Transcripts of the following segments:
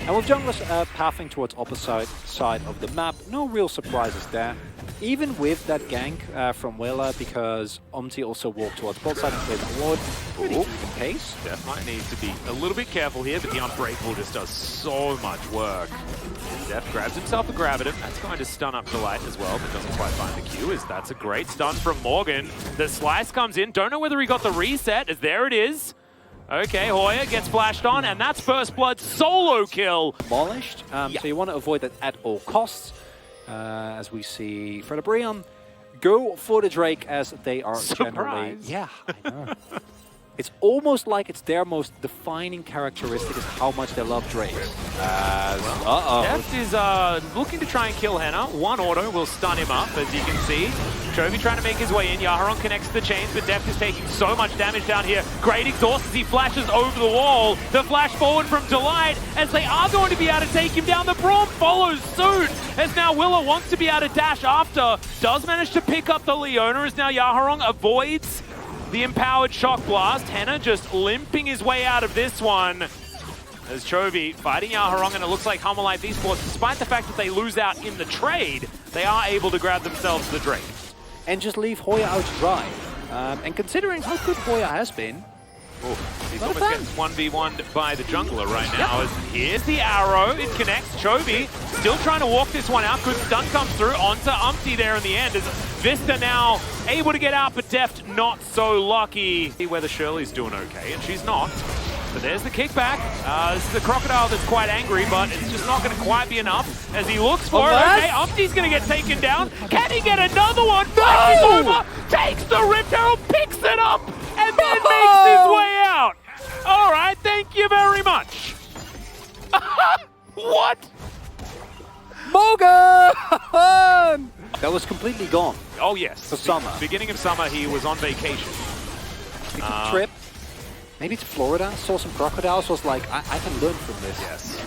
And with junglers pathing towards opposite side of the map, no real surprises there. Even with that gank from Willa, because Omti also walked towards both sides and played the ward. Pretty even pace. Def might need to be a little bit careful here, but the Unbreakable just does so much work. Def grabs himself a Graviton. That's going to stun up Delight as well, but doesn't quite find the Q, as that's a great stun from Morgan. The Slice comes in. Don't know whether he got the reset, as there it is. Okay, Hoya gets flashed on, and that's First Blood solo kill. Demolished, so you want to avoid that at all costs. As we see Fredabreon go for the Drake, as they are generally... Yeah, I know. It's almost like it's their most defining characteristic is how much they love Drakes. Deft is looking to try and kill Henna. One auto will stun him up, as you can see. Chovy trying to make his way in. Yaharon connects the chains, but Deft is taking so much damage down here. Great exhaust as he flashes over the wall. The flash forward from Delight, as they are going to be able to take him down. The Braum follows suit, as now Willow wants to be able to dash after. Does manage to pick up the Leona, as now Yaharon avoids the empowered shock blast. Henna just limping his way out of this one. As Chovy fighting Yaharong, and it looks like Humble Life Esports, despite the fact that they lose out in the trade, they are able to grab themselves the Drake. And just leave Hoya out to dry. And considering how good Hoya has been, he's almost getting 1v1'd by the jungler right now. As here's the arrow, it connects. Chovy still trying to walk this one out. Good stun comes through onto Umpty there in the end. As Vista now able to get out, but Deft not so lucky. See whether Shirley's doing okay, and she's not. But there's the kickback. This is the Crocodile that's quite angry, but it's just not going to quite be enough as he looks for it. Okay, Umpty's going to get taken down. Can he get another one? Flashes over, takes the Rift Herald, picks it up, and then makes his way out. All right, thank you very much. What? Morgan! That was completely gone. Oh, yes. For summer. Beginning of summer, he was on vacation. He took a trip. Maybe to Florida, saw some crocodiles, was like, I can learn from this. Yes.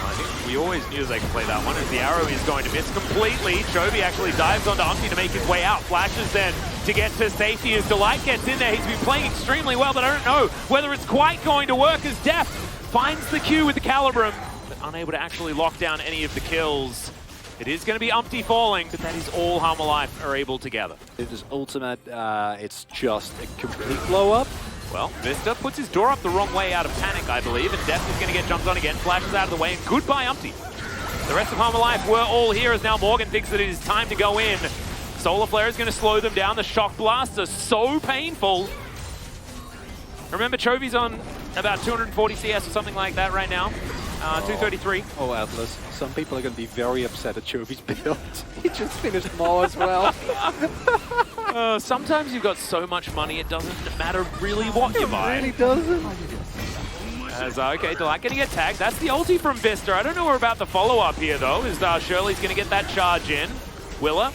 I think we always knew they could play that one, as the arrow is going to miss completely. Chovy actually dives onto Umpty to make his way out. Flashes then to get to safety as Delight gets in there. He's been playing extremely well, but I don't know whether it's quite going to work, as Def finds the Q with the Calibrum, but unable to actually lock down any of the kills. It is going to be Umpty falling, but that is all Humble Life are able to gather. It is ultimate, it's just a complete blow-up. Well, Vista puts his door up the wrong way out of panic, I believe, and Deft is going to get jumped on again, flashes out of the way, and goodbye, Umpty. The rest of Humble Life were all here, as now Morgan thinks that it is time to go in. Solar Flare is going to slow them down. The shock blasts are so painful. Remember, Chovy's on about 240 CS or something like that right now. 233. Oh, Atlas. Some people are going to be very upset at Chovy's build. He just finished Maul as well. Sometimes you've got so much money, it doesn't matter really what you buy. It really doesn't. As, okay, Delight going to get tagged. That's the ulti from Vista. I don't know about the follow-up here, though, as Shirley's going to get that charge in. Willa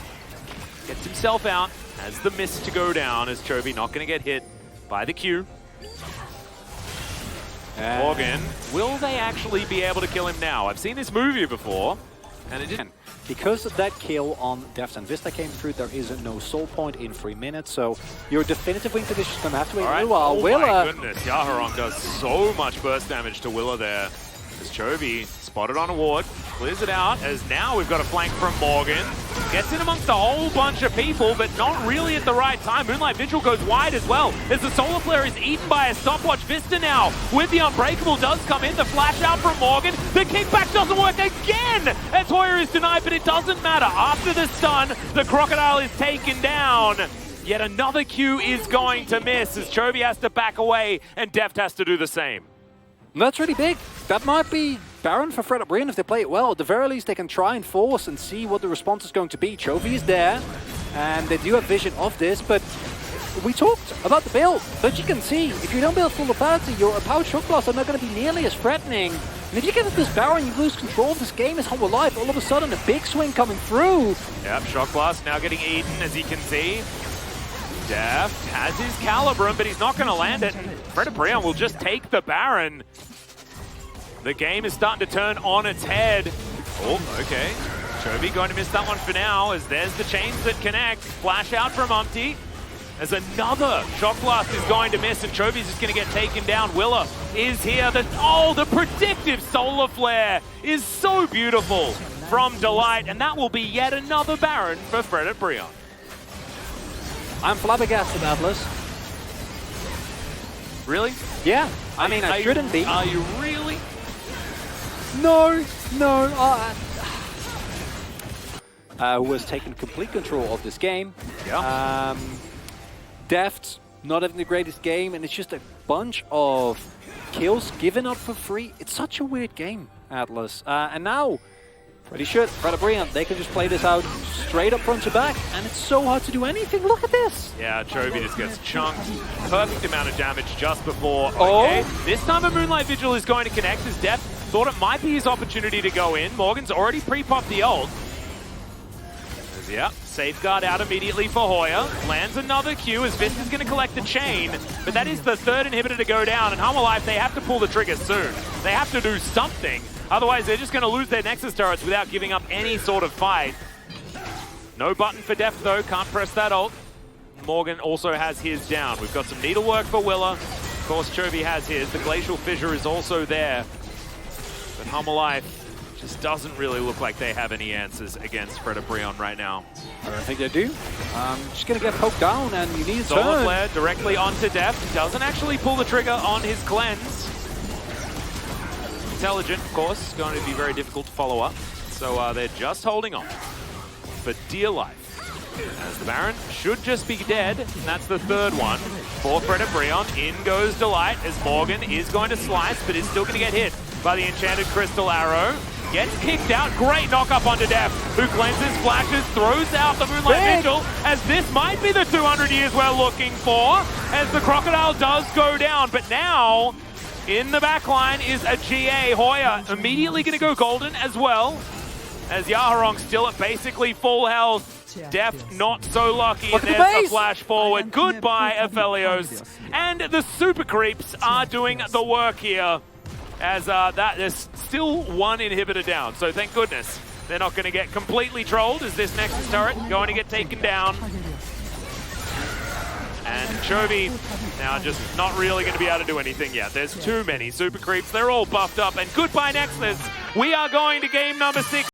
gets himself out, has the miss to go down, as Chovy not going to get hit by the Q. Morgan, will they actually be able to kill him now? I've seen this movie before, and it didn't. Because of that kill on Deft and Vista came through, there is no soul point in 3 minutes, so your definitive win condition is going to have to wait a little while. Oh Willa. My goodness, Yaharon does so much burst damage to Willa there. As Chovy spotted on a ward, clears it out, as now we've got a flank from Morgan. Gets in amongst a whole bunch of people, but not really at the right time. Moonlight Vigil goes wide as well, as the Solar Flare is eaten by a stopwatch. Vista now, with the Unbreakable, does come in. The flash out from Morgan. The kickback doesn't work again, as Hoya is denied, but it doesn't matter. After the stun, the Crocodile is taken down. Yet another Q is going to miss, as Chovy has to back away, and Deft has to do the same. That's really big. That might be Baron for Fredabreon if they play it well. At the very least, they can try and force and see what the response is going to be. Chovy is there, and they do have vision of this, but we talked about the build. But you can see, if you don't build full ability, your empowered shock blasts are not going to be nearly as threatening. And if you get this Baron, you lose control of this game as Humble Life. All of a sudden, a big swing coming through. Yep, shock blast now getting eaten, as you can see. Deft has his Calibrum, but he's not going to land it. Fredabreon will just take the Baron. The game is starting to turn on its head. Oh, okay. Chovy going to miss that one for now, as there's the chains that connect. Flash out from Umpty, as another shock blast is going to miss, and Chovy's just going to get taken down. Willa is here. The predictive solar flare is so beautiful from Delight, and that will be yet another Baron for Fred at Brion. I'm flabbergasted, Atlas. Really? Yeah. I mean, I shouldn't be. Are you really? No. Who has taken complete control of this game. Yeah. Deft, not having the greatest game, and it's just a bunch of kills given up for free. It's such a weird game, Atlas. And now, pretty sure Fred at Brion, they can just play this out straight up front to back, and it's so hard to do anything. Look at this. Yeah, Chovy just gets chunked. Perfect amount of damage just before. Oh. Okay, this time a Moonlight Vigil is going to connect as Deft thought it might be his opportunity to go in. Morgan's already pre-popped the ult. Yeah, safeguard out immediately for Hoya. Lands another Q as Vista's going to collect the chain, but that is the third inhibitor to go down, and Humalife, they have to pull the trigger soon. They have to do something, otherwise they're just going to lose their Nexus turrets without giving up any sort of fight. No button for Deft though, can't press that ult. Morgan also has his down. We've got some needlework for Willa. Of course, Chovy has his. The Glacial Fissure is also there, but Humalife just doesn't really look like they have any answers against Fred at Brion right now. I don't think they do. Just gonna get poked down, and you need a Solar turn. Flare directly onto Deft. Doesn't actually pull the trigger on his cleanse. Intelligent, of course, going to be very difficult to follow up. So they're just holding on for dear life. As the Baron should just be dead, and that's the third one for Fred at Brion. In goes Delight as Morgan is going to slice, but is still going to get hit by the Enchanted Crystal Arrow. Gets kicked out. Great knock up onto Deft, who cleanses, flashes, throws out the Moonlight Vigil, as this might be the 200 years we're looking for, as the Crocodile does go down. But now, in the back line is a GA. Hoya immediately going to go golden as well, as Yaharong still at basically full health. Deft not so lucky, and there's the flash forward. Goodbye, Aphelios. And the Super Creeps are doing the work here, as there's still one inhibitor down. So thank goodness they're not going to get completely trolled, as this Nexus turret going to get taken down. And Chovy now just not really going to be able to do anything yet. There's too many Super Creeps. They're all buffed up. And goodbye, Nexus. We are going to game number 6.